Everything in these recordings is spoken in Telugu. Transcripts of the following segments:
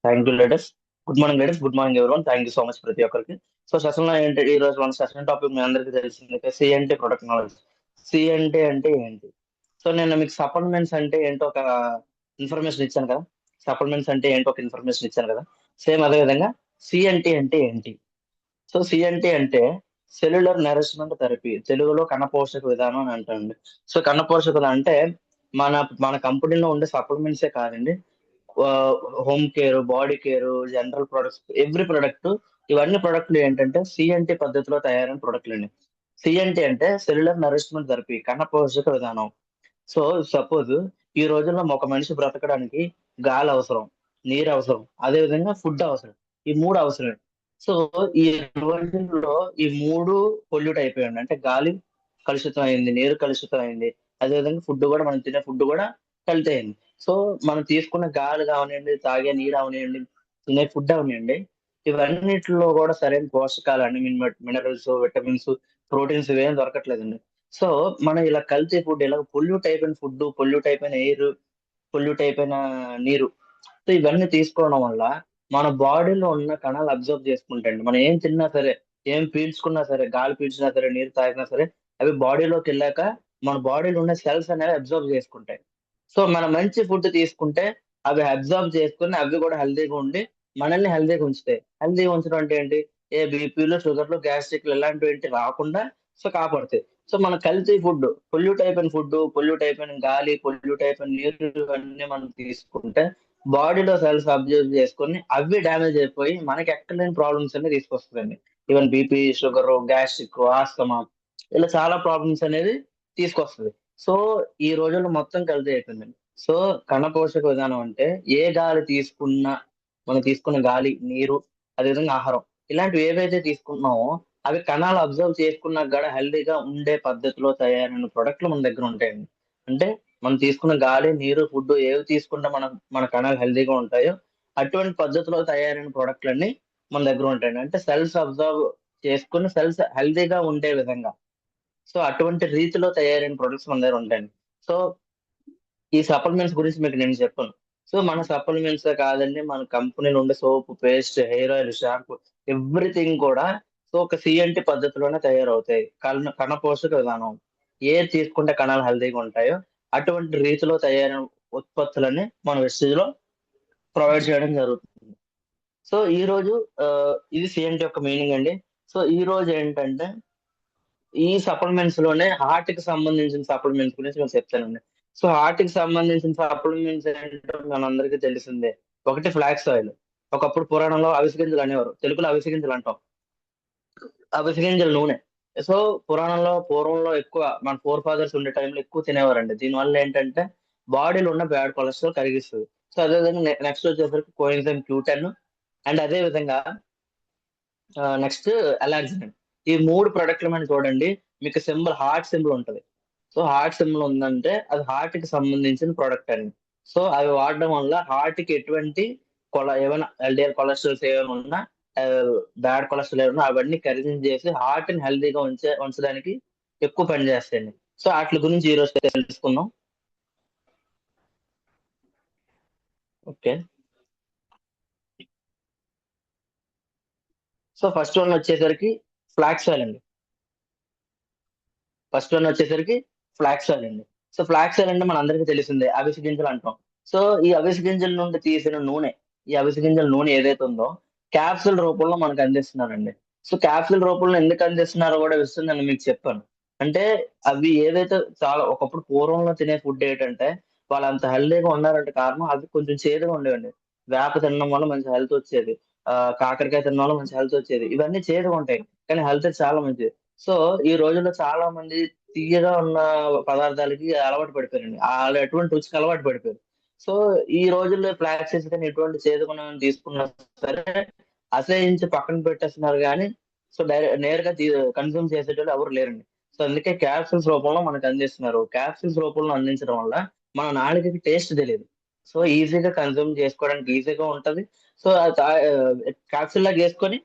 Thank you ladies. Good morning ladies, good morning everyone. Thank you so much ప్రతి ఒక్కరికి. సో సెషన్ లో ఏంటి, ఈ రోజు మన సెషన్ టాపిక్ మీ అందరికీ తెలిసింది, సి అంటే ప్రొడక్ట్ నాలెడ్జ్. సి అంటే ఏంటి? సో నేను మీకు సప్లిమెంట్స్ అంటే ఏంటో ఒక ఇన్ఫర్మేషన్ ఇచ్చాను కదా. సప్లిమెంట్స్ అంటే ఏంటో ఒక ఇన్ఫర్మేషన్ ఇచ్చాను కదా. సేమ్ అదే విధంగా సి అంటే ఏంటి? సో సి అంటే సెల్యులర్ నరిష్మెంట్ థెరపీ, తెలుగులో కణపోషక విధానం అని అంటారండి. సో కణపోషక విధానం అంటే మన మన కంపెనీలో ఉండే సప్లిమెంట్సే కాదండి, home care, body care, general products, every product, ఇవన్నీ ప్రొడక్ట్లు ఏంటంటే సిఎన్టీ పద్ధతిలో తయారైన ప్రొడక్ట్లు అండి. సిఎన్టీ అంటే సెల్యులర్ నరిష్మెంట్ థెరపీ, కణ పోషక విధానం. సో సపోజ్ ఈ రోజుల్లో ఒక మనిషి బ్రతకడానికి గాలి అవసరం, నీరు అవసరం, అదే విధంగా ఫుడ్ అవసరం. ఈ మూడు అవసరమే. సో ఈ రోజుల్లో ఈ మూడు పొల్యూట్ అయిపోయాయండి. అంటే గాలి కలుషితం అయింది, నీరు కలుషితం అయింది, అదే విధంగా ఫుడ్ కూడా, మనం తినే ఫుడ్ కూడా కలుషితం అయింది. సో మనం తీసుకున్న గాలి కావనివ్వండి, తాగే నీరు అవనివ్వండి, తినే ఫుడ్ అవనివ్వండి, ఇవన్నిటిలో కూడా సరైన పోషకాలు అన్ని మినరల్స్, విటమిన్స్, ప్రోటీన్స్ ఇవేం దొరకట్లేదండి. సో మనం ఇలా కల్తీ ఫుడ్, ఇలా పొల్యూట్ అయిపోయిన ఫుడ్, పొల్యూట్ అయిపోయిన ఎయిర్, పొల్యూట్ అయిపోయిన నీరు, సో ఇవన్నీ తీసుకోవడం వల్ల మన బాడీలో ఉన్న కణాలు అబ్జర్వ్ చేసుకుంటాయండి. మనం ఏం తిన్నా సరే, ఏం పీల్చుకున్నా సరే, గాలి పీల్చినా సరే, నీరు తాగినా సరే, అవి బాడీలోకి వెళ్ళాక మన బాడీలో ఉన్న సెల్స్ అనేవి అబ్జర్వ్ చేసుకుంటాయి. సో మనం మంచి ఫుడ్ తీసుకుంటే అవి అబ్జర్వ్ చేసుకుని అవి కూడా హెల్తీగా ఉండి మనల్ని హెల్తీగా ఉంచుతాయి. హెల్తీగా ఉంచడం అంటే ఏంటి? ఏ బీపీలు, షుగర్లు, గ్యాస్ట్రిక్లు ఇలాంటివి ఏంటి రాకుండా సో కాపాడుతాయి. సో మన కల్తీ ఫుడ్, పొల్యూట్ అయిపోయిన ఫుడ్, పొల్యూట్ అయిపోయిన గాలి, పొల్యూట్ అయిపోయిన నీరు ఇవన్నీ మనం తీసుకుంటే బాడీలో సెల్స్ అబ్జర్వ్ చేసుకొని అవి డ్యామేజ్ అయిపోయి మనకి ఎక్కడ లేని ప్రాబ్లమ్స్ అన్ని తీసుకొస్తుందండి. Even BP, sugar, gastric, asthma, ఇలా చాలా ప్రాబ్లమ్స్ అనేది తీసుకొస్తుంది. సో ఈ రోజుల్లో మొత్తం కల్తీ అయిపోయిందండి. సో కణ పోషక విధానం అంటే ఏ గాలి తీసుకున్నా, మనం తీసుకున్న గాలి, నీరు, అదేవిధంగా ఆహారం, ఇలాంటివి ఏవైతే తీసుకుంటున్నామో అవి కణాలు అబ్జర్వ్ చేసుకున్నా కూడా హెల్దీగా ఉండే పద్ధతిలో తయారైన ప్రొడక్ట్లు మన దగ్గర ఉంటాయండి. అంటే మనం తీసుకున్న గాలి, నీరు, ఫుడ్ ఏవి తీసుకుంటే మన కణాలు హెల్దీగా ఉంటాయో అటువంటి పద్ధతిలో తయారైన ప్రొడక్ట్లన్నీ మన దగ్గర ఉంటాయండి. అంటే సెల్స్ అబ్జర్వ్ చేసుకుని సెల్స్ హెల్దీగా ఉండే విధంగా, సో అటువంటి రీతిలో తయారైన ప్రొడక్ట్స్ మన దగ్గర ఉంటాయండి. సో ఈ సప్లిమెంట్స్ గురించి మీకు నేను చెప్పాను. సో మన సప్లిమెంట్స్ కాదండి, మన కంపెనీలో ఉండే soap, paste, hair oil, shampoo, everything కూడా సో ఒక సిఎన్టీ పద్ధతిలోనే తయారవుతాయి. కణ పోషక విధానం, ఏది తీసుకుంటే కణాలు హెల్తీగా ఉంటాయో అటువంటి రీతిలో తయారైన ఉత్పత్తులని మన వెస్టేజ్ లో ప్రొవైడ్ చేయడం జరుగుతుంది. సో ఈ రోజు ఆ, ఇది సిఎన్టీ యొక్క మీనింగ్ అండి. సో ఈ రోజు ఏంటంటే ఈ సప్లిమెంట్స్ లోనే హార్ట్ కి సంబంధించిన సప్లిమెంట్స్ గురించి నేను చెప్తానండి. సో హార్ట్ కి సంబంధించిన సప్లిమెంట్స్ ఏంటో మనందరికీ తెలిసిందే. ఒకటి ఫ్లాక్స్ ఆయిల్. ఒకప్పుడు పురాణంలో అవిసె గింజలు అనేవారు, తెలుగులో అవిసె గింజలు అంటాం. అవిసె గింజల నూనె. సో పురాణంలో, పూర్వంలో ఎక్కువ మన ఫోర్ ఫాదర్స్ ఉండే టైంలో ఎక్కువ తినేవారండి. దీనివల్ల ఏంటంటే బాడీలో ఉన్న బ్యాడ్ కొలెస్ట్రాల్ కరిగిస్తుంది. సో అదేవిధంగా నెక్స్ట్ వచ్చేసరికి కోఎన్జైమ్ Q10, అండ్ అదే విధంగా నెక్స్ట్ అలాక్సిన్. ఈ మూడు ప్రొడక్ట్లు మనం చూడండి, మీకు సింబల్, హార్ట్ సింబల్ ఉంటది. సో హార్ట్ సింబల్ ఉందంటే అది హార్ట్ కి సంబంధించిన ప్రోడక్ట్ అండి. సో అవి వాడడం వల్ల హార్ట్ కి ఎటువంటి ఏమైనా ఎల్డిఎల్ కొలెస్ట్రాల్స్ ఏమైనా ఉన్నా, బ్యాడ్ కొలెస్ట్రాల్ ఏమైనా అవన్నీ కరిగింగ్ చేసి హార్ట్ ని హెల్తీగా ఉంచడానికి ఎక్కువ పని చేస్తాయండి. సో వాటి గురించి ఈ రోజు తెలుసుకుందాం. ఓకే. సో ఫస్ట్ వన్ వచ్చేసరికి ఫ్లాక్స్ ఆయిల్ అండి. ఫస్ట్ వన్ వచ్చేసరికి ఫ్లాక్స్ ఆయిల్ అండి. సో ఫ్లాక్స్ ఆయిల్ అంటే మన అందరికీ తెలిసిందే, అవిసె గింజలు అంటాం. సో ఈ అవిసె గింజల నుండి తీసిన నూనె, ఈ అవిసె గింజల నూనె ఏదైతే ఉందో క్యాప్సూల్ రూపంలో మనకు అందిస్తున్నారండి. సో క్యాప్సూల్ రూపంలో ఎందుకు అందిస్తున్నారో కూడా విషయం నేను మీకు చెప్పాను. అంటే అవి ఏదైతే చాలా ఒకప్పుడు పూర్వంలో తినే ఫుడ్ ఏంటంటే వాళ్ళు అంత హెల్దీగా ఉన్నారంటే కారణం అవి కొంచెం చేదుగా ఉండేవండి. వేప తినడం వల్ల మంచి హెల్త్ వచ్చేది, కాకరకాయ తినడం వల్ల మంచి హెల్త్ వచ్చేది, ఇవన్నీ చేదుగా ఉంటాయి కానీ హెల్త్ చాలా మంచిది. సో ఈ రోజుల్లో చాలా మంది తీయగా ఉన్న పదార్థాలకి అలవాటు పడిపోయారండి, వాళ్ళు ఎటువంటి రుచికి అలవాటు పడిపోయారు. సో ఈ రోజుల్లో ఫ్లాక్స్ కానీ ఎటువంటి చేదుకున్న తీసుకున్నా సరే అసహించి పక్కన పెట్టేస్తున్నారు కానీ సో డైరెక్ట్ నేరుగా కన్సూమ్ చేసేటోళ్ళు ఎవరు లేరండి. సో అందుకే క్యాప్సూల్స్ రూపంలో మనకు అందిస్తున్నారు. క్యాప్సూల్స్ రూపంలో అందించడం వల్ల మన నాలుకకి టేస్ట్ తెలియదు. సో ఈజీగా కన్సూమ్ చేసుకోవడానికి ఈజీగా ఉంటది. సో క్యాప్సూల్ లాగా వేసుకొని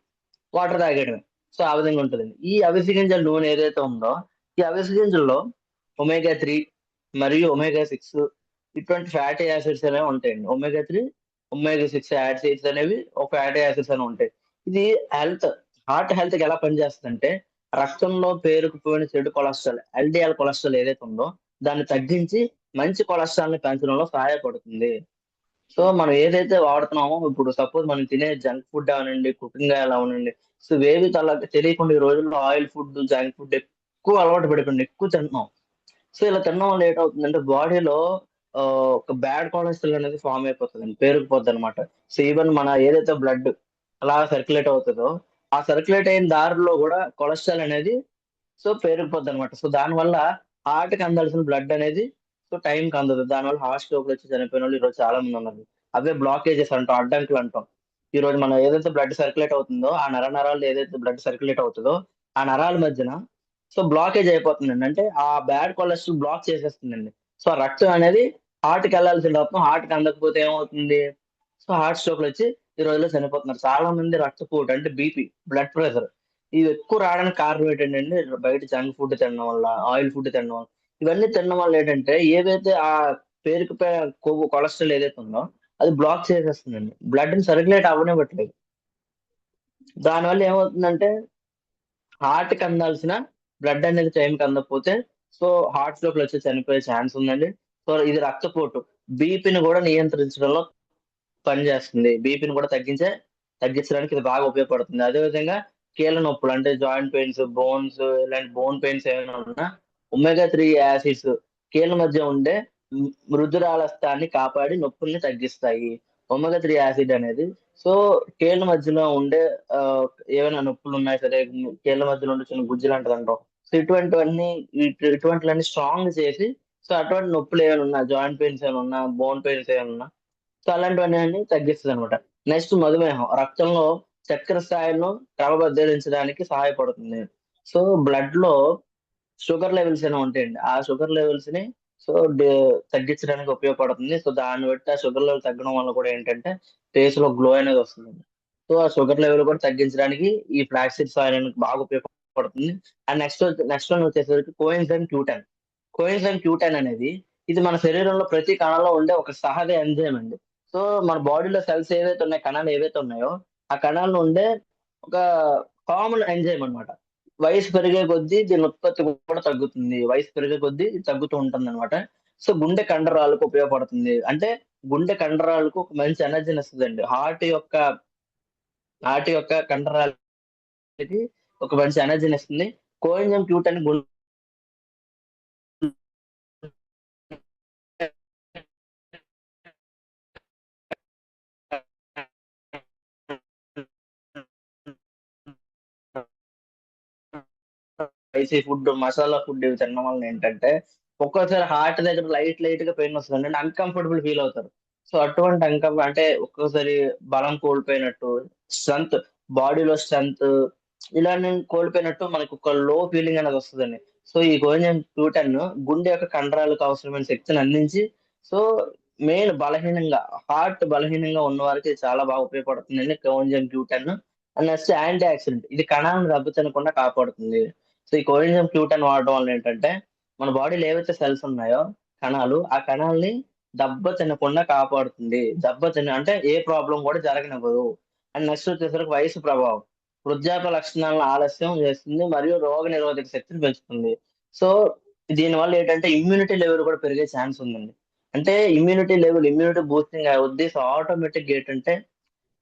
వాటర్ తాగేయడమే. సో ఆ విధంగా ఉంటుందండి. ఈ అవిసె గింజల నూనె ఏదైతే ఉందో ఈ అవిసె గింజల్లో ఒమేగా 3 మరియు ఒమేగా 6 ఇటువంటి ఫ్యాటీ యాసిడ్స్ అనేవి ఉంటాయండి. ఒమేగా 3, ఒమేగా 6 యాసిడ్స్ అనేవి ఒక ఫ్యాటీ యాసిడ్స్ అని ఉంటాయి. ఇది హెల్త్ హార్ట్ కి ఎలా పనిచేస్తుందంటే రక్తంలో పేరుకుపోయిన చెడు కొలెస్ట్రాల్ ఎల్డిఎల్ కొలెస్ట్రాల్ ఏదైతే ఉందో దాన్ని తగ్గించి మంచి కొలెస్ట్రాల్ ని పెంచడంలో సహాయపడుతుంది. సో మనం ఏదైతే వాడుతున్నామో ఇప్పుడు సపోజ్ మనం తినే జంక్ ఫుడ్ అవనండి, కుకింగ్ ఆయిల్ అవనండి, సో ఇవేవి తెలియకుండా ఈ రోజుల్లో ఆయిల్ ఫుడ్, జంక్ ఫుడ్ ఎక్కువ అలవాటు పడిపోయింది. ఎక్కువ తింటున్నాం. సో ఇలా తినడం వల్ల ఏటవుతుందంటే బాడీలో ఒక బ్యాడ్ కొలెస్ట్రాల్ అనేది ఫార్మ్ అయిపోతుందండి. పేరుకుపోద్దనమాట. సో ఈవెన్ మన ఏదైతే బ్లడ్ అలా సర్క్యులేట్ అవుతదో, ఆ సర్క్యులేట్ అయిన దారిలో గూడా కొలెస్ట్రాల్ అనేది సో పేరుకుపోద్దనమాట. సో దానివల్ల హార్ట్‌కి అందాల్సిన బ్లడ్ అనేది సో టైంకి అందదు. దానివల్ల హార్ట్ స్ట్రోక్‌లొచ్చి చనిపోయినోళ్ళు ఈరోజు చాలా మందున్నారు. అవే బ్లాకేజెస్ అంటాం. అడ్డంకులంటాం. ఈరోజు మనం ఏదైతే బ్లడ్ సర్క్యులేట్ అవుతుందో, ఆ నరాల్లో ఏదైతే బ్లడ్ సర్క్యులేట్ అవుతదో, ఆ నరాల మధ్యన సో బ్లాకేజ్ అయిపోతుందండి. అంటే ఆ బ్యాడ్ కొలెస్ట్రాల్ బ్లాక్ చేసేస్తుందండి. సో ఆ రక్తం అనేది హార్ట్‌కెళ్ళాల్సిన రక్తం హార్ట్‌కి అందకపోతే ఏమవుతుంది? సో హార్ట్ స్ట్రోక్‌లొచ్చి ఈ రోజుల్లో చనిపోతున్నారు. చాలా మంది రక్తపోటు అంటే బీపీ, బ్లడ్ ప్రెషర్ ఇవి ఎక్కువ రావడానికి కారణం ఏంటంటేండి బయట జంక్ ఫుడ్ తినడం వల్ల, ఆయిల్ ఫుడ్ తినడం వల్ల. ఇవన్నీ తినడం వల్ల ఏంటంటే ఏవైతే పేరుకుపోయిన కొవ్వు కొలెస్ట్రాల్ ఏదైతే ఉందో అది బ్లాక్ చేసేస్తుందండి. బ్లడ్‌ని సర్క్యులేట్ అవ్వనివ్వట్లేదు. దానివల్ల ఏమవుతుందంటే హార్ట్‌కి అందాల్సిన బ్లడ్ అనేది టైంకి అందకపోతే సో హార్ట్ స్ట్రోక్‌లొచ్చి చనిపోయే ఛాన్స్ ఉందండి. సో ఇది రక్తపోటు. బీపీని గూడా నియంత్రించడంలో పనిచేస్తుంది. బీపీని కూడా తగ్గించడానికి ఇది బాగా ఉపయోగపడుతుంది. అదే విధంగా కీళ్ళ నొప్పులు అంటే జాయింట్ పెయిన్స్, బోన్స్ ఇలాంటి బోన్ పెయిన్స్ ఏమైనా ఉన్నా ఒమేగా 3 యాసిడ్స్ కీళ్ళ మధ్య ఉండే మృదురాలస్తాన్ని కాపాడి నొప్పుల్ని తగ్గిస్తాయి. ఒమేగా 3 యాసిడ్ అనేది సో కీళ్ళ మధ్యలో ఉండే ఆహ్, ఏవైనా నొప్పులున్నా సరే కీళ్ళ మధ్యలో ఉండే చిన్న గుజ్జు లాంటిదంటాం. సో ఇటువంటివన్నీ స్ట్రాంగ్ చేసి సో అటువంటి నొప్పులు ఏమైనా ఉన్నా జాయింట్ పెయిన్స్ ఏమైనా ఉన్నా, బోన్ పెయిన్స్ ఏమైనా ఉన్నా సో అలాంటివన్నీ తగ్గిస్తదనమాట. నెక్స్ట్ మధుమేహం. రక్తంలో చక్కెర స్థాయిలను క్రమబద్ధీకరించడానికి సహాయపడుతుంది. సో బ్లడ్‌లో షుగర్ లెవెల్స్ అనేవి ఉంటాయండి. ఆ షుగర్ లెవెల్స్‌ని సో డే తగ్గించడానికి ఉపయోగపడుతుంది. సో దాన్ని బట్టి ఆ షుగర్ లెవెల్ తగ్గడం వల్ల కూడా ఏంటంటే ఫేస్‌లో గ్లో అనేది వస్తుందండి. సో ఆ షుగర్ లెవెల్ కూడా తగ్గించడానికి ఈ ఫ్లాక్స్ సీడ్స్ ఆయిల్ అనేది బాగా ఉపయోగపడుతుంది. అండ్ నెక్స్ట్ వన్ వచ్చేసరికి కోఎన్జైమ్ Q10. కోఎన్జైమ్ Q10 అనేది ఇది మన శరీరంలో ప్రతి కణంలో ఉండే ఒక సహజ ఎంజైమ్ అండి. సో మన బాడీలో సెల్స్ ఏవైతే ఉన్నాయో, కణాలు ఏవైతే ఉన్నాయో, ఆ కణాల్లో ఉండే ఒక కామన్ ఎంజైమ్ అన్నమాట. వయసు పెరిగే కొద్దీ దీని ఉత్పత్తి కూడా తగ్గుతుంది. వయసు పెరిగే కొద్దీ ఇది తగ్గుతూ ఉంటుందన్నమాట. సో గుండె కండరాలకు ఉపయోగపడుతుంది. అంటే గుండె కండరాలకు ఒక మంచి ఎనర్జీనిస్తదండి. హార్ట్ యొక్క కండరాలకి ఒక మంచి ఎనర్జీనిస్తుంది. కోఎన్జైమ్ Q10 గుండె స్పైసీ ఫుడ్, మసాలా ఫుడ్ ఇవి తినడం వలన ఏంటంటే, ఒక్కోసారి హార్ట్ దగ్గర లైట్‌గా పెయిన్ వస్తదండి. అంటే అన్‌కంఫర్టబుల్ ఫీల్ అవుతారు. సో, అటువంటి అంటే ఒక్కోసారి బలం కోల్పోయినట్టు, స్ట్రెంత్ బాడీలో స్ట్రెంత్ ఇలాన్ని కోల్పోయినట్టు మనకొక లో ఫీలింగ్ అనేది వస్తదండి. సో, ఈ కోఎన్జైమ్ Q10 గుండె యొక్క కండరాలకు అవసరమైన శక్తిని అందించి, సో, మెయిన్ బలహీనంగా ఉన్నవారికి ఇది చాలా బాగా ఉపయోగపడుతుందండి coenzyme Q10. And next anti oxidant. ఇది కణాలను దెబ్బతినకుండా కాపాడుతుంది. సో, ఈ కోఎన్జైమ్ Q10 వాడడం వల్ల ఏంటంటే, మన బాడీలో ఏవైతే సెల్స్ ఉన్నాయో కణాలు, ఆ కణాల్ని దెబ్బ తినకుండా కాపాడుతుంది. అంటే ఏ ప్రాబ్లమ్ గూడా జరగనివ్వదు. అండ్ నెక్స్ట్ వచ్చేసరికి వయసు ప్రభావం. వృద్ధాప్య లక్షణాలను ఆలస్యం చేస్తుంది మరియు రోగనిరోధక శక్తిని పెంచుతుంది. సో, దీనివల్ల ఏంటంటే ఇమ్యూనిటీ లెవెల్ కూడా పెరిగే ఛాన్స్ ఉందండి. అంటే ఇమ్యూనిటీ బూస్టింగ్ ఉద్దేశం ఆటోమేటిక్‌గా ఏంటంటే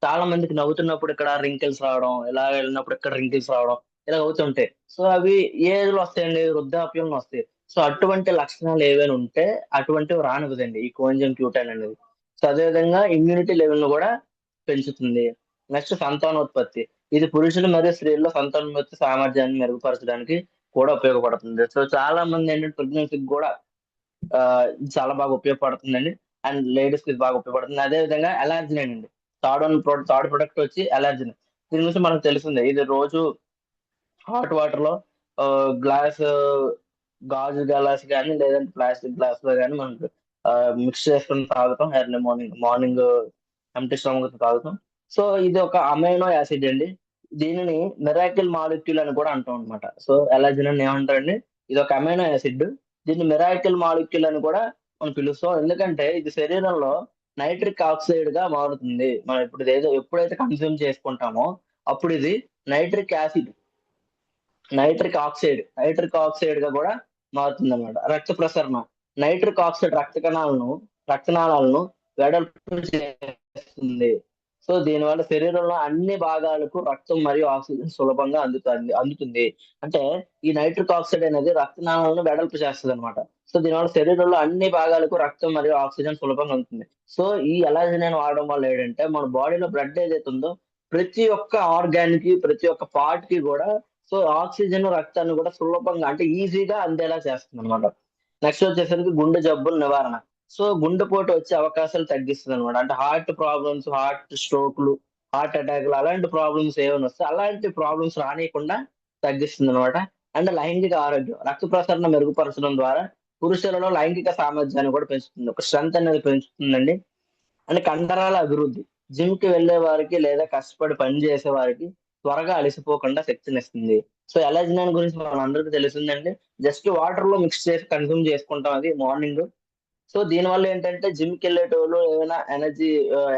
చాలా మందికి నవ్వుతున్నప్పుడు ఇక్కడ రింకిల్స్ రావడం, ఇలా వెళ్ళినప్పుడు ఇక్కడ రింకిల్స్ రావడం, ఇలా అవుతుంటాయి. సో, అవి ఏ ఏజ్‌లో వస్తాయండి? వృద్ధాప్యంలో వస్తాయి. సో, అటువంటి లక్షణాలు ఏవైనా ఉంటే అటువంటివి రానివ్వదండి ఈ కోఎన్జైమ్ Q10 అనేది. సో, అదే విధంగా ఇమ్యూనిటీ లెవెల్‌ని గూడా పెంచుతుంది. నెక్స్ట్ సంతానోత్పత్తి. ఇది పురుషులు మరియు స్త్రీల్లో సంతానోత్పత్తి సామర్థ్యాన్ని మెరుగుపరచడానికి కూడా ఉపయోగపడుతుంది. సో, చాలా మందేంటంటే ప్రెగ్నెన్సీకి గూడా ఇది చాలా బాగా ఉపయోగపడుతుందండి. అండ్ లేడీస్‌కి ఇది బాగా ఉపయోగపడుతుంది. అదే విధంగా ఎలార్జినిన్ అండి. థర్డ్ ప్రొడక్ట్ వచ్చి ఎలార్జినిన్. దీని గురించి మనకు తెలిసిందే. ఇది రోజు హాట్ వాటర్‌లో గ్లాసు గాజు గ్లాస్ గాని, లేదంటే ప్లాస్టిక్ గ్లాస్‌లో గాని మనకు మిక్స్ చేసుకొని తాగుతాం ఎర్లీ మార్నింగ్ ఎంప్టీ స్టమక్‌తో తాగుతాం. సో, ఇది ఒక అమైనో యాసిడ్ అండి. దీనిని మిరాకిల్ మాలిక్యూల్ అని కూడా అంటాం అన్నమాట. సో, ఎలార్జినిన్ ఏమంటారండి? ఇదొక అమైనో యాసిడ్. దీన్ని మిరాకిల్ మాలిక్యూల్ అని కూడా మనం పిలుస్తాం. ఎందుకంటే ఇది శరీరంలో నైట్రిక్ ఆక్సైడ్ గా మారుతుంది. మనం ఇప్పుడు ఎప్పుడైతే కన్స్యూమ్ చేసుకుంటామో అప్పుడు ఇది నైట్రిక్ యాసిడ్ నైట్రిక్ ఆక్సైడ్ గా కూడా మారుతుంది అనమాట. రక్త ప్రసరణ. నైట్రిక్ ఆక్సైడ్ రక్తనాళాలను వెడల్పు చేస్తుంది. సో దీనివల్ల శరీరంలో అన్ని భాగాలకు రక్తం మరియు ఆక్సిజన్ సులభంగా అందుతుంది. అంటే ఈ నైట్రిక్ ఆక్సైడ్ అనేది రక్తనాళాలను వెడల్పు చేస్తుంది అనమాట. సో దీనివల్ల శరీరంలో అన్ని భాగాలకు రక్తం మరియు ఆక్సిజన్ సులభంగా అందుతుంది. సో ఈ ఎలాజినిన్ వాడడం వల్ల ఏంటంటే మన బాడీలో బ్లడ్ ఏదైతే ఉందో ప్రతి ఒక్క ఆర్గాన్ కి ప్రతి ఒక్క పార్ట్ కి కూడా సో ఆక్సిజన్ రక్తాన్ని కూడా సులభంగా అంటే ఈజీగా అందేలా చేస్తుంది అనమాట. నెక్స్ట్ వచ్చేసరికి గుండె జబ్బుల నివారణ. సో గుండెపోటు వచ్చే అవకాశాలు తగ్గిస్తుంది అనమాట. అంటే హార్ట్ ప్రాబ్లమ్స్, హార్ట్ స్ట్రోక్లు, హార్ట్ అటాక్లు అలాంటి ప్రాబ్లమ్స్ ఏమైనా వస్తే అలాంటి ప్రాబ్లమ్స్ రానియకుండా తగ్గిస్తుంది అనమాట. అండ్ లైంగిక ఆరోగ్యం, రక్త ప్రసరణ మెరుగుపరచడం ద్వారా పురుషులలో లైంగిక సామర్థ్యాన్ని కూడా పెంచుతుంది, ఒక స్ట్రెంత్ అనేది పెంచుతుందండి. అండ్ కండరాల అభివృద్ధి, జిమ్ కి వెళ్లే వారికి లేదా కష్టపడి పని చేసే వారికి త్వరగా అలసిపోకుండా శక్తినిస్తుంది. సో ఎలాజినాన్ గురించి మన అందరికీ తెలిసిందండి. జస్ట్ వాటర్ లో మిక్స్ చేసి కన్సూమ్ చేసుకుంటాం అది మార్నింగ్. సో దీనివల్ల ఏంటంటే జిమ్ కి వెళ్ళేటోళ్ళు ఏమైనా ఎనర్జీ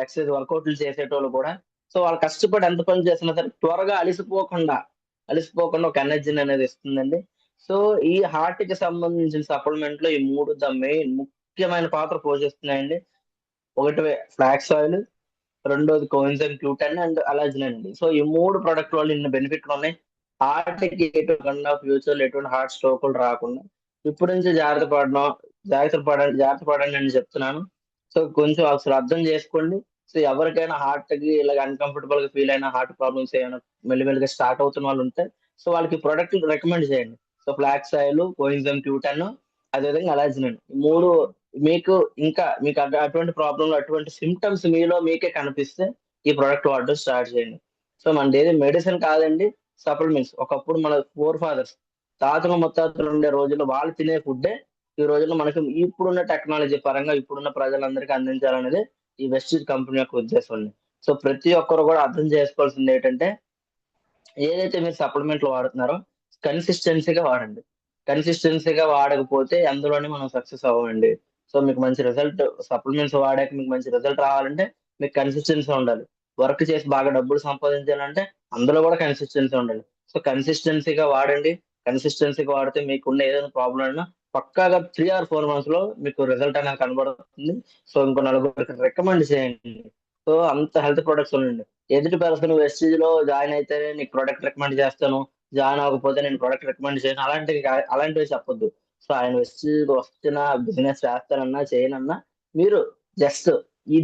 ఎక్సర్సైజ్ వర్కౌట్లు చేసేటోళ్ళు కూడా సో వాళ్ళు కష్టపడి ఎంత పని చేసినా సరే త్వరగా అలసిపోకుండా ఒక ఎనర్జీని అనేది ఇస్తుందండి. సో ఈ హార్ట్ కి సంబంధించిన సప్లిమెంట్ లో ఈ మూడు ద మెయిన్ ముఖ్యమైన పాత్ర పోషిస్తున్నాయండి. ఒకటి ఫ్లాక్స్ ఆయిల్, రెండోది కోఎంజైమ్ Q10 అండ్ అలాజిన్ అండి. సో ఈ మూడు ప్రొడక్ట్ వల్ల ఇన్ని బెనిఫిట్లు ఉన్నాయి. హార్ట్ కి ఎటువంటి ఫ్యూచర్ లో ఎటువంటి హార్ట్ స్ట్రోకులు రాకుండా ఇప్పుడు నుంచి జాగ్రత్త పడండి అని చెప్తున్నాను. సో కొంచెం అసలు అర్థం చేసుకోండి. సో ఎవరికైనా హార్ట్ కి ఇలాగ అన్కంఫర్టబుల్ గా ఫీల్ అయినా హార్ట్ ప్రాబ్లమ్స్ ఏమైనా మెల్లిమెల్లిగా స్టార్ట్ అవుతున్న వాళ్ళు ఉంటే సో వాళ్ళకి ప్రొడక్ట్ రికమెండ్ చేయండి. So flax oil, coenzyme Q10 అదేవిధంగా అలాజిన్ అండి. ఈ మూడు మీకు మీకు అటువంటి ప్రాబ్లంలు అటువంటి సిమ్టమ్స్ మీలో మీకే కనిపిస్తే ఈ ప్రోడక్ట్ వాడడం స్టార్ట్ చేయండి. సో మనది ఏది మెడిసిన్ కాదండి, సప్లిమెంట్స్. ఒకప్పుడు మన ఫోర్ ఫాదర్స్, తాతలు ముత్తాతలు ఉండే రోజుల్లో వాళ్ళు తినే ఫుడ్డే ఈ రోజుల్లో మనకి ఇప్పుడున్న టెక్నాలజీ పరంగా ఇప్పుడున్న ప్రజలందరికీ అందించాలనేది ఈ వెస్టీజ్ కంపెనీ యొక్క ఉద్దేశం అండి. సో ప్రతి ఒక్కరు కూడా అర్థం చేసుకోవాల్సింది ఏంటంటే ఏదైతే మీరు సప్లిమెంట్లు వాడుతున్నారో కన్సిస్టెన్సీగా వాడండి. కన్సిస్టెన్సీగా వాడకపోతే అందులోనే మనం సక్సెస్ అవ్వమండి. సో మీకు మంచి రిజల్ట్, సప్లిమెంట్స్ వాడాక మీకు మంచి రిజల్ట్ రావాలంటే మీకు కన్సిస్టెన్సీ ఉండాలి. వర్క్ చేసి బాగా డబ్బులు సంపాదించాలంటే అందులో కూడా కన్సిస్టెన్సీ ఉండాలి. సో కన్సిస్టెన్సీగా వాడండి. కన్సిస్టెన్సీగా వాడితే మీకున్న ఏదైనా ప్రాబ్లం అయినా పక్కాగా 3 or 4 months లో మీకు రిజల్ట్ అనేది కనబడుతుంది. సో ఇంకో నలుగురికి రికమెండ్ చేయండి. సో అంత హెల్త్ ప్రొడక్ట్స్ ఉండండి. ఎదుటి పర్సన్ వెస్టీజ్ లో జాయిన్ అయితేనే నీకు ప్రొడక్ట్ రికమెండ్ చేస్తాను, జాయిన్ అవ్వకపోతే నేను ప్రొడక్ట్ రికమెండ్ చేయను అలాంటివి చెప్పొద్దు. సో ఆయన వెస్టీజ్ వస్తున్నా బిజినెస్ చేస్తానన్నా చేయనన్నా మీరు జస్ట్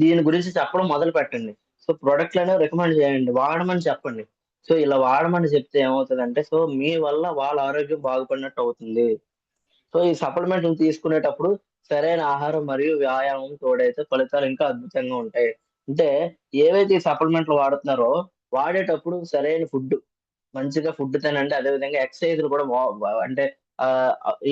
దీని గురించి చెప్పడం మొదలు పెట్టండి. సో ప్రొడక్ట్లు అనేవి రికమెండ్ చేయండి, వాడమని చెప్పండి. సో ఇలా వాడమని చెప్తే ఏమవుతుందంటే సో మీ వల్ల వాళ్ళ ఆరోగ్యం బాగుపడినట్టు అవుతుంది. సో ఈ సప్లిమెంట్ తీసుకునేటప్పుడు సరైన ఆహారం మరియు వ్యాయామం తోడైతే ఫలితాలు ఇంకా అద్భుతంగా ఉంటాయి. అంటే ఏవైతే ఈ సప్లిమెంట్లు వాడుతున్నారో వాడేటప్పుడు సరైన ఫుడ్, మంచిగా ఫుడ్ తినండి. అదే విధంగా ఎక్సర్సైజ్లు కూడా అంటే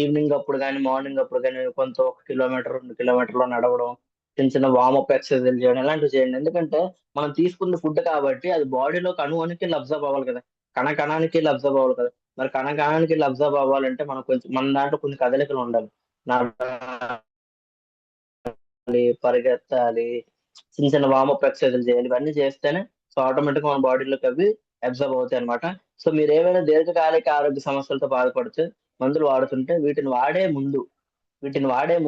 ఈవినింగ్ అప్పుడు కానీ మార్నింగ్ అప్పుడు కానీ కొంత 1 కిలోమీటర్ 2 కిలోమీటర్లు నడవడం, చిన్న చిన్న వార్మప్ ఎక్సర్సైజ్లు చేయడం ఇలాంటివి చేయండి. ఎందుకంటే మనం తీసుకున్న ఫుడ్ కాబట్టి అది బాడీలోకి అణుకి అబ్జర్వ్ అవ్వాలి కదా, కణానికి అబ్జర్వ్ అవ్వాలి కదా. మరి కణానికి అబ్జర్వ్ అవ్వాలంటే మనం కొంచెం మన దాంట్లో కొన్ని కదలికలు ఉండాలి. నడవాలి, పరిగెత్తాలి, చిన్న చిన్న వార్మప్ ఎక్సర్సైజ్లు చేయాలి. ఇవన్నీ చేస్తేనే సో ఆటోమేటిక్ మన బాడీలోకి అవి అబ్జర్వ్ అవుతాయి అనమాట. సో మీరు ఏమైనా దీర్ఘకాలిక ఆరోగ్య సమస్యలతో బాధపడితే మందులు వాడుతుంటే వీటిని వాడే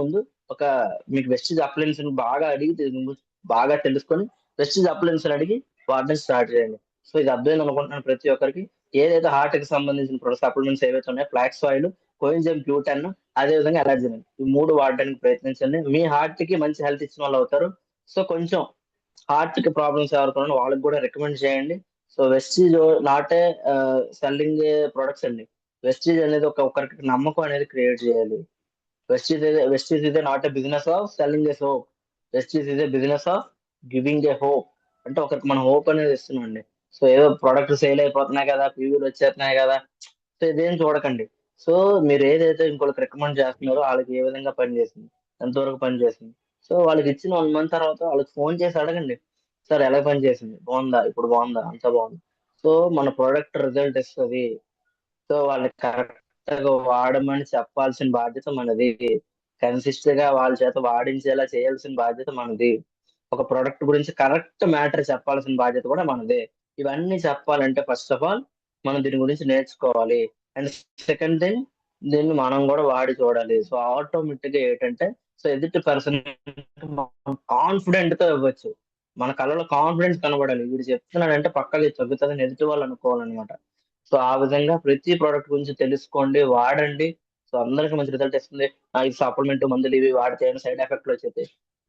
ముందు ఒక మీకు వెస్టీజ్ అప్లయన్స్ బాగా అడిగి బాగా తెలుసుకొని వెస్టీజ్ అప్లయన్స్ అడిగి వాడడం స్టార్ట్ చేయండి. సో ఇది అర్థమైంది అనుకుంటున్నాను ప్రతి ఒక్కరికి. ఏదైతే హార్ట్ కి సంబంధించిన సప్లిమెంట్స్ ఏవైతే ఉన్నాయో ఫ్లాక్స్ ఆయిల్, కోఎంజైమ్ Q10 అదే విధంగా ఎలర్జీ, ఈ మూడు వాడడానికి ప్రయత్నించండి. మీ హార్ట్ కి మంచి హెల్త్ ఇచ్చిన వాళ్ళు అవుతారు. సో కొంచెం హార్ట్ కి ప్రాబ్లమ్స్ ఎవరికైనా వాళ్ళకి కూడా రికమెండ్ చేయండి. So Vestige not a selling products అండి. వెస్టీజ్ అనేది ఒకరికి నమ్మకం అనేది క్రియేట్ చేయాలి. Vestige is not a business of selling A soap. Vestige is a business of giving a hope. అంటే ఒకరికి మనం హోప్ అనేది ఇస్తున్నాండి. సో ఏదో ప్రొడక్ట్ సేల్ అయిపోతున్నాయి కదా, పీవీలు వచ్చేస్తున్నాయి కదా, సో ఇదేం చూడకండి. సో మీరు ఏదైతే ఇంకొకరికి రికమెండ్ చేస్తున్నారో వాళ్ళకి ఏ విధంగా పనిచేసింది, ఎంతవరకు పనిచేసింది, సో వాళ్ళకి ఇచ్చిన 1 month తర్వాత వాళ్ళకి ఫోన్ చేసి అడగండి. సార్ ఎలా పనిచేసింది, బాగుందా, ఇప్పుడు బాగుందా, అంతా బాగుంది. సో మన ప్రోడక్ట్ రిజల్ట్ ఇస్తుంది. సో వాళ్ళకి కరెక్ట్ గా వాడమని చెప్పాల్సిన బాధ్యత మనది. కన్సిస్టెంట్ గా వాళ్ళ చేత వాడించేలా చేయాల్సిన బాధ్యత మనది. ఒక ప్రోడక్ట్ గురించి కరెక్ట్ మ్యాటర్ చెప్పాల్సిన బాధ్యత కూడా మనదే. ఇవన్నీ చెప్పాలంటే ఫస్ట్ ఆఫ్ ఆల్ మనం దీని గురించి నేర్చుకోవాలి. అండ్ సెకండ్ థింగ్, దీన్ని మనం కూడా వాడి చూడాలి. సో ఆటోమేటిక్ గా ఏంటంటే, సో ఎదుటి పర్సన్ కాన్ఫిడెంట్ తో ఇవ్వచ్చు. మన కళ్ళలో కాన్ఫిడెన్స్ కనబడాలి. వీడు చెప్తున్నాడంటే పక్కగా ఇది తగ్గుతుందని ఎదుటి వాళ్ళు అనుకోవాలన్నమాట. సో ఆ విధంగా ప్రతి ప్రోడక్ట్ గురించి తెలుసుకోండి, వాడండి. సో అందరికి మంచి రిజల్ట్ ఇస్తుంది. ఈ సప్లిమెంట్ మందులు ఇవి వాడితే ఏమైనా సైడ్ ఎఫెక్ట్లు వచ్చేది.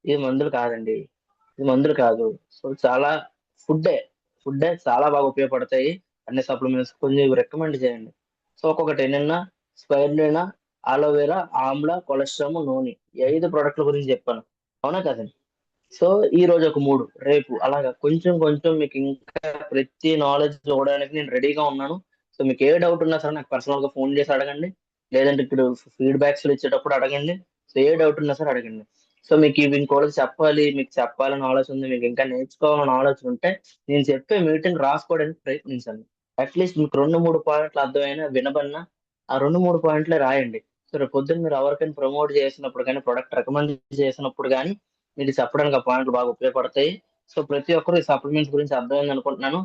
ఇది మందులు కాదండి. ఇది మందులు కాదు. సో చాలా ఫుడ్డే. ఫుడ్డే చాలా బాగా ఉపయోగపడతాయి. అన్ని సప్లిమెంట్స్ కొంచెం రికమెండ్ చేయండి. సో ఒక్కొక్కటి నిన్న స్పైరులినా, అలోవెరా, ఆమ్లా, కొలెస్ట్రామ్, నూనె ఈ 5 ప్రొడక్ట్‌ల గురించి చెప్పాను. అవునా కదండీ! సో ఈ రోజు ఒక 3, రేపు అలాగా కొంచెం కొంచెం మీకు ఇంకా ప్రతి నాలెడ్జ్ ఇవ్వడానికి నేను రెడీగా ఉన్నాను. సో మీకు ఏ డౌట్ ఉన్నా సరే నాకు పర్సనల్‌గా ఫోన్ చేసి అడగండి. లేదంటే ఇప్పుడు ఫీడ్‌బ్యాక్స్‌లు ఇచ్చేటప్పుడు అడగండి. సో ఏ డౌట్ ఉన్నా సరే అడగండి. సో మీకు ఇవి ఇంకోళ్ళకి చెప్పాలి, మీకు చెప్పాలని ఆలోచన ఉంది, మీకు ఇంకా నేర్చుకోవాలని ఆలోచన ఉంటే నేను చెప్పే మీటింగ్ రాసుకోవడానికి ప్రయత్నించండి. అట్‌లీస్ట్ మీకు 2, 3 పాయింట్లు అర్థమైనా, వినబడినా ఆ 2, 3 పాయింట్లే రాయండి. సో రేపు పొద్దున్న మీరు ఎవరికైనా ప్రమోట్ చేసినప్పుడు గాని, ప్రొడక్ట్ రికమెండ్ చేసినప్పుడు గాని మీకు చెప్పడానికి ఆ పాయింట్లు బాగా ఉపయోగపడతాయి. సో ప్రతి ఒక్కరు ఈ సప్లిమెంట్స్ గురించి అర్థమైంది అనుకుంటున్నాను.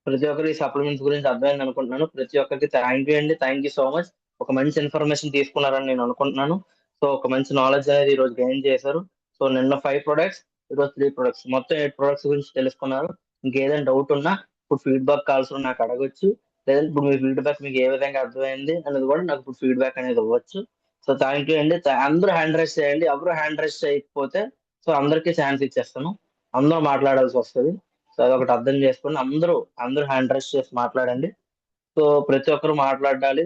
ప్రతి ఒక్కరు ఈ సప్లిమెంట్స్ గురించి అర్థమైంది అనుకుంటున్నాను. ప్రతి ఒక్కరికి థ్యాంక్ యూ అండి. Thank you so much. ఒక మంచి ఇన్ఫర్మేషన్ తీసుకున్నారని నేను అనుకుంటున్నాను. సో ఒక మంచి నాలెడ్జ్ అనేది ఈరోజు గెయిన్ చేశారు. సో నిన్న 5 ప్రొడక్ట్స్, ఈరోజు 3 ప్రొడక్ట్స్. మొత్తం 8 ప్రొడక్ట్స్ గురించి తెలుసుకున్నారు. ఇంకేదైనా డౌట్ ఉన్నా ఇప్పుడు ఫీడ్‌బ్యాక్ కాల్స్ నాకు అడగొచ్చు. లేదంటే ఇప్పుడు మీ ఫీడ్‌బ్యాక్ మీకు ఏ విధంగా అర్థమైంది అనేది కూడా నాకు ఇప్పుడు ఫీడ్‌బ్యాక్ అనేది ఇవ్వచ్చు. సో థ్యాంక్ యూ అండి. అందరూ హ్యాండ్ రైజ్ చేయండి. ఎవరు హ్యాండ్ రైజ్ చేయకపోతే సో అందరికీ ఛాన్స్ ఇచ్చేస్తాను. అందరూ మాట్లాడాల్సొస్తది. సో అదొకటి అర్థం చేసుకొని అందరూ హ్యాండ్ రైజ్ చేసి మాట్లాడండి. సో ప్రతి ఒక్కరు మాట్లాడాలి.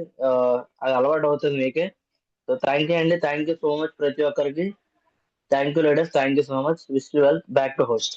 అది అలవాటు అవుతుంది మీకే. సో థ్యాంక్ యూ అండి. థ్యాంక్ యూ సో మచ్ ప్రతి ఒక్కరికి. Thank you ladies. Thank you so much. Wish you well. Back to host.